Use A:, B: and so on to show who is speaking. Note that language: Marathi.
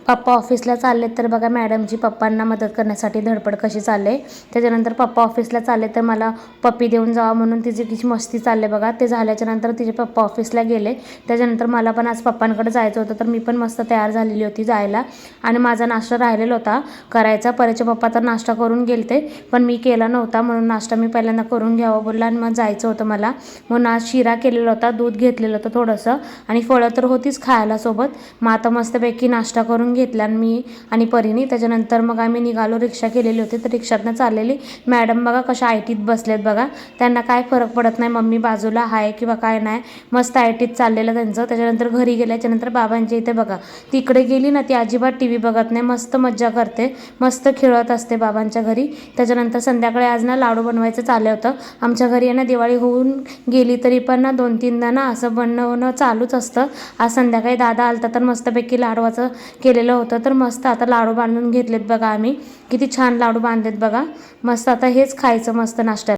A: पप्पा ऑफिसला चालले तर बघा मॅडमची पप्पांना मदत करण्यासाठी धडपड कशी चालले. त्याच्यानंतर पप्पा ऑफिसला चालले तर मला पप्पी देऊन जावा म्हणून तिची किती मस्ती चालले बघा. ते झाल्याच्यानंतर तिचे पप्पा ऑफिसला गेले. त्याच्यानंतर मला पण आज पप्पांकडे जायचं होतं तर मी पण मस्त तयार झालेली होती जायला. आणि माझा नाश्ता राहिलेला होता करायचा. परेचे पप्पा तर नाश्ता करून गेलते पण मी केला नव्हता म्हणून नाश्ता मी पहिल्यांदा करून घ्यावं बोलला आणि मग जायचं होतं मला. म्हणून आज शिरा केलेला होता, दूध घेतलेलं होतं थोडंसं आणि फळं तर होतीच खायला सोबत. मग आता मस्तपैकी नाश्ता करून घेतला मी आणि परीने. त्याच्यानंतर मग आम्ही निघालो. रिक्षा केलेली होती तर रिक्षातनं चाललेली. मॅडम बघा कशा आयटीत बसलेत बघा. त्यांना काय फरक पडत नाही मम्मी बाजूला आहे किंवा काय नाही, मस्त आयटीत चाललेलं त्यांचं. त्याच्यानंतर घरी गेल्याच्यानंतर बाबांच्या इथे बघा तिकडे गेली ना ती अजिबात टी व्ही बघत नाही, मस्त मज्जा करते, मस्त खेळत असते बाबांच्या घरी. त्याच्यानंतर संध्याकाळी आज ना लाडू बनवायचं चाललं होतं. आमच्या घरी आहे ना दिवाळी होऊन गेली तरी पण ना 2-3दा ना असं बनवणं चालूच असतं. आज संध्याकाळी दादा आलता तर मस्तपैकी लाडवाचं केलेलं होतं तर मस्त आता लाडू बांधून घेतलेत बघा आम्ही. किती छान लाडू बांधलेत बघा. मस्त आता हेच खायचं मस्त नाश्त्यात.